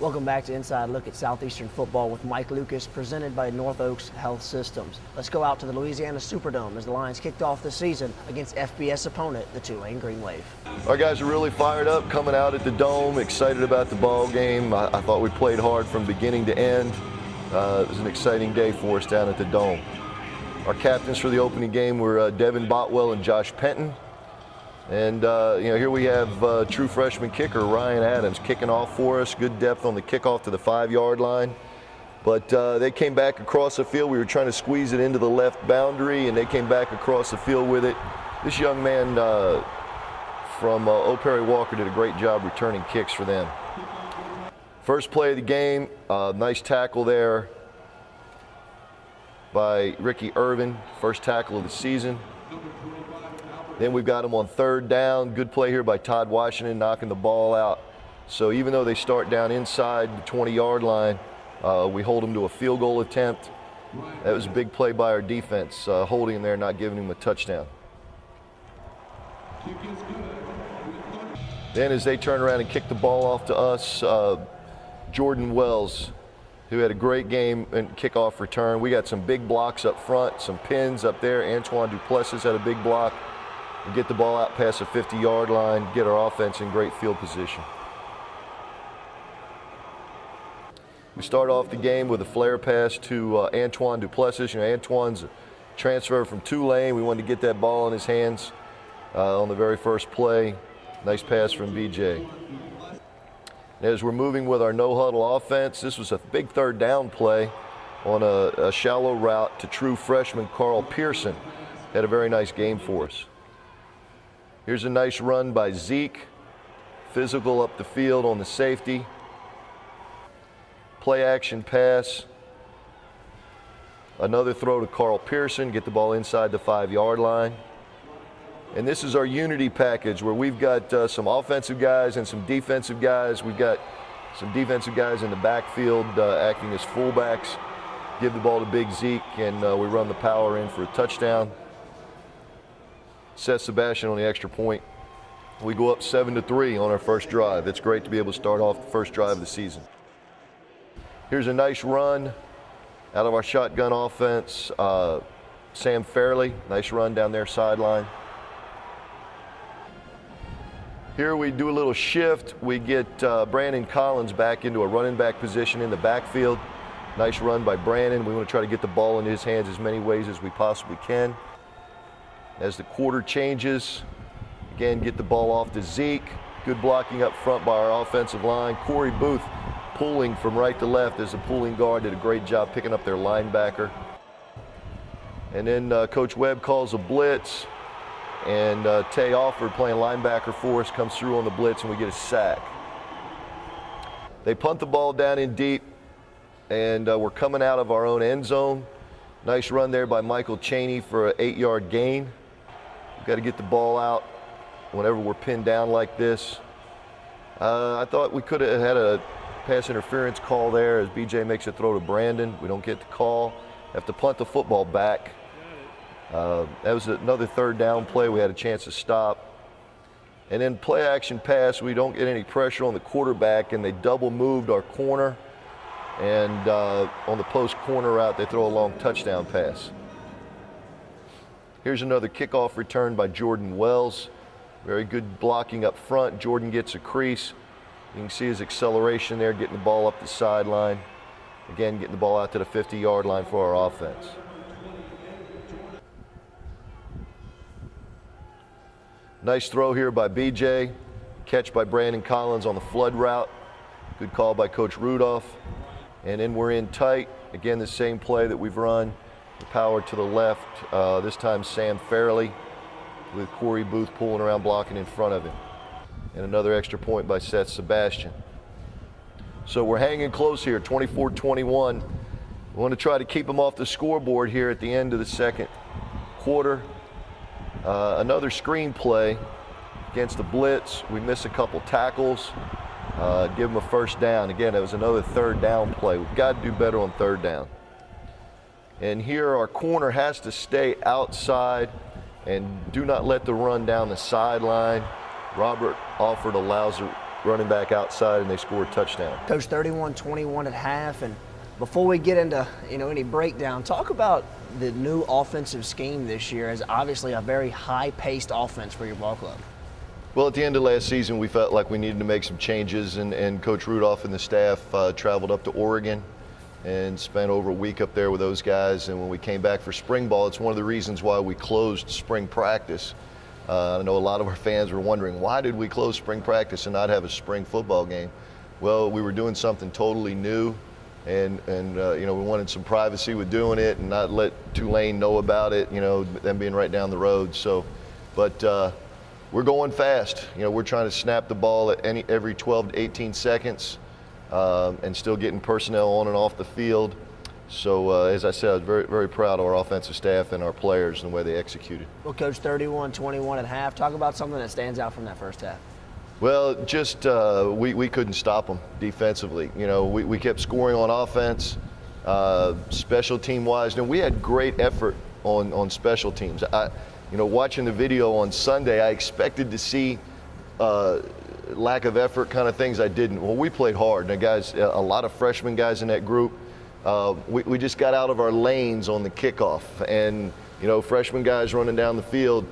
Welcome back to Inside Look at Southeastern Football with Mike Lucas, presented by North Oaks Health Systems. Let's go out to the Louisiana Superdome as the Lions kicked off the season against FBS opponent, the Tulane Green Wave. Our guys are really fired up coming out at the Dome, excited about the ball game. I thought we played hard from beginning to end. It was an exciting day for us down at the Dome. Our captains for the opening game were Devin Botwell and Josh Penton. And here we have true freshman kicker Ryan Adams kicking off for us. Good depth on the kickoff to the 5-yard line. But they came back across the field. We were trying to squeeze it into the left boundary, and they came back across the field with it. This young man from O'Perry Walker did a great job returning kicks for them. First play of the game, nice tackle there by Ricky Irvin, first tackle of the season. Then we've got them on third down. Good play here by Todd Washington, knocking the ball out. So even though they start down inside the 20-yard line, we hold them to a field goal attempt. That was a big play by our defense, holding him there, not giving him a touchdown. Then as they turn around and kick the ball off to us, Jordan Wells, who had a great game and kickoff return. We got some big blocks up front, some pins up there. Antoine Duplessis had a big block. We get the ball out past the 50-yard line, get our offense in great field position. We start off the game with a flare pass to Antoine Duplessis. Antoine's a transfer from Tulane. We wanted to get that ball in his hands on the very first play. Nice pass from BJ. As we're moving with our no-huddle offense, this was a big third down play on a shallow route to true freshman Carl Pearson. Had a very nice game for us. Here's a nice run by Zeke. Physical up the field on the safety. Play action pass. Another throw to Carl Pearson, get the ball inside the 5-yard line. And this is our unity package where we've got some offensive guys and some defensive guys. We've got some defensive guys in the backfield acting as fullbacks. Give the ball to Big Zeke, and we run the power in for a touchdown. Seth Sebastian on the extra point. We go up 7-3 on our first drive. It's great to be able to start off the first drive of the season. Here's a nice run out of our shotgun offense. Sam Fairley, nice run down their sideline. Here we do a little shift. We get Brandon Collins back into a running back position in the backfield. Nice run by Brandon. We want to try to get the ball into his hands as many ways as we possibly can. As the quarter changes, again, get the ball off to Zeke. Good blocking up front by our offensive line. Corey Booth pulling from right to left as a pulling guard. Did a great job picking up their linebacker. And then Coach Webb calls a blitz. And Tay Alford, playing linebacker for us, comes through on the blitz, and we get a sack. They punt the ball down in deep, and we're coming out of our own end zone. Nice run there by Michael Cheney for an 8-yard gain. We've got to get the ball out whenever we're pinned down like this. I thought we could have had a pass interference call there as BJ makes a throw to Brandon. We don't get the call. Have to punt the football back. That was another third down play we had a chance to stop. And then play action pass, we don't get any pressure on the quarterback, and they double moved our corner. And on the post corner route, they throw a long touchdown pass. Here's another kickoff return by Jordan Wells. Very good blocking up front. Jordan gets a crease. You can see his acceleration there, getting the ball up the sideline. Again, getting the ball out to the 50-yard line for our offense. Nice throw here by BJ. Catch by Brandon Collins on the flood route. Good call by Coach Rudolph. And then we're in tight. Again, the same play that we've run. The power to the left. This time Sam Fairley with Corey Booth pulling around, blocking in front of him. And another extra point by Seth Sebastian. So we're hanging close here, 24-21. We want to try to keep them off the scoreboard here at the end of the second quarter. Another screen play against the blitz. We miss a couple tackles. Give them a first down. Again, it was another third down play. We've got to do better on third down. And here our corner has to stay outside and do not let the run down the sideline. Robert Alford allows running back outside, and they scored a touchdown. Coach, 31-21 at half, and before we get into any breakdown, talk about the new offensive scheme this year as obviously a very high-paced offense for your ball club. Well, at the end of last season, we felt like we needed to make some changes, and Coach Rudolph and the staff traveled up to Oregon and spent over a week up there with those guys. And when we came back for spring ball, it's one of the reasons why we closed spring practice. I know a lot of our fans were wondering, why did we close spring practice and not have a spring football game? Well, we were doing something totally new, and we wanted some privacy with doing it and not let Tulane know about it, them being right down the road. So, but we're going fast. We're trying to snap the ball at every 12 to 18 seconds and still getting personnel on and off the field. So, as I said, I was very, very proud of our offensive staff and our players and the way they executed. Well, Coach, 31-21 at half. Talk about something that stands out from that first half. Well, just we couldn't stop them defensively. We kept scoring on offense, special team-wise. And we had great effort on special teams. Watching the video on Sunday, I expected to see lack of effort kind of things. I didn't. Well, we played hard. And guys, a lot of freshman guys in that group. We just got out of our lanes on the kickoff, and freshman guys running down the field.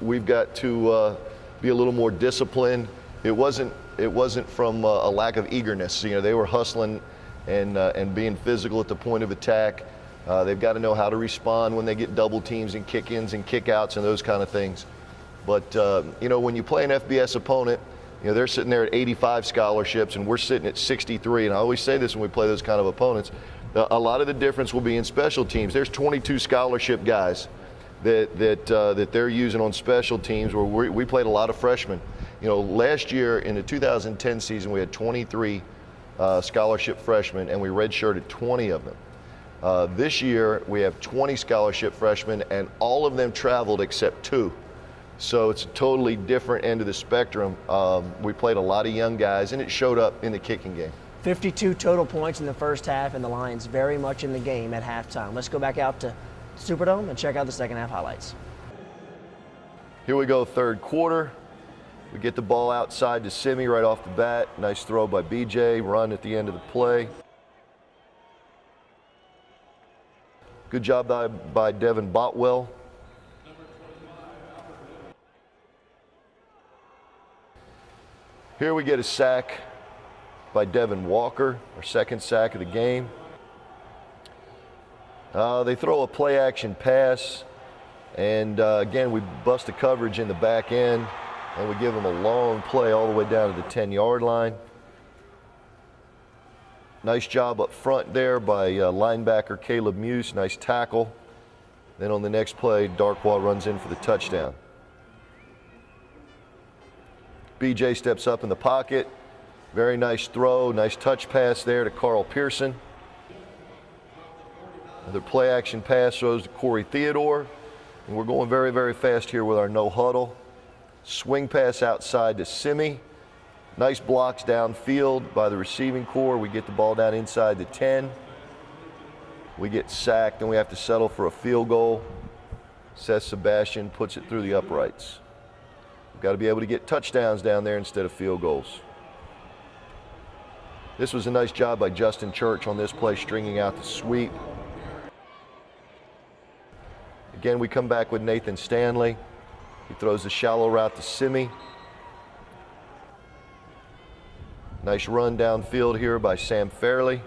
We've got to be a little more disciplined. It wasn't from a lack of eagerness. They were hustling and being physical at the point of attack. They've got to know how to respond when they get double teams and kick-ins and kick-outs and those kind of things. But when you play an FBS opponent, they're sitting there at 85 scholarships and we're sitting at 63. And I always say this when we play those kind of opponents. A lot of the difference will be in special teams. There's 22 scholarship guys that they're using on special teams where we played a lot of freshmen. Last year in the 2010 season, we had 23 scholarship freshmen, and we redshirted 20 of them. This year, we have 20 scholarship freshmen, and all of them traveled except 2. So it's a totally different end of the spectrum. We played a lot of young guys, and it showed up in the kicking game. 52 total points in the first half, and the Lions very much in the game at halftime. Let's go back out to Superdome and check out the second half highlights. Here we go, third quarter. We get the ball outside to Simi right off the bat. Nice throw by BJ, run at the end of the play. Good job by Devin Botwell. Here we get a sack by Devin Walker, our second sack of the game. They throw a play action pass, and again, we bust the coverage in the back end, and we give them a long play all the way down to the 10-yard line. Nice job up front there by linebacker Caleb Muse, nice tackle. Then on the next play, Darkwa runs in for the touchdown. BJ steps up in the pocket. Very nice throw, nice touch pass there to Carl Pearson. Another play action pass throws to Corey Theodore. And we're going very, very fast here with our no huddle. Swing pass outside to Simi. Nice blocks downfield by the receiving corps. We get the ball down inside the 10. We get sacked and we have to settle for a field goal. Seth Sebastian puts it through the uprights. We've got to be able to get touchdowns down there instead of field goals. This was a nice job by Justin Church on this play, stringing out the sweep. Again, we come back with Nathan Stanley. He throws the shallow route to Simi. Nice run downfield here by Sam Fairley.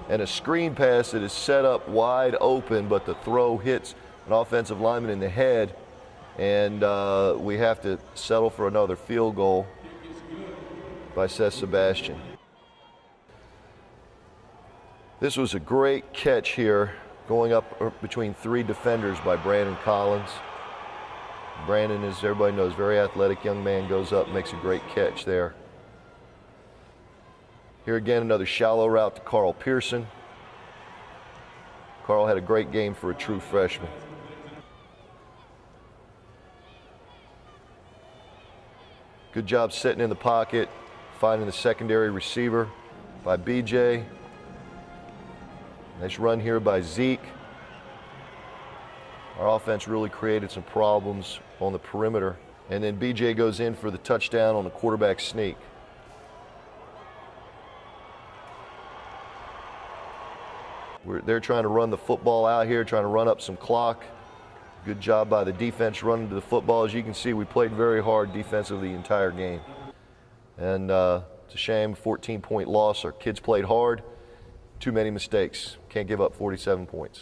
And a screen pass that is set up wide open, but the throw hits an offensive lineman in the head. And we have to settle for another field goal by Seth Sebastian. This was a great catch here, going up between 3 defenders by Brandon Collins. Brandon, as everybody knows, very athletic young man, goes up, makes a great catch there. Here again, another shallow route to Carl Pearson. Carl had a great game for a true freshman. Good job sitting in the pocket, finding the secondary receiver by BJ. Nice run here by Zeke. Our offense really created some problems on the perimeter. And then BJ goes in for the touchdown on the quarterback sneak. They're trying to run the football out here, trying to run up some clock. Good job by the defense running to the football. As you can see, we played very hard defensively the entire game. And it's a shame, 14-point loss. Our kids played hard. Too many mistakes. Can't give up 47 points.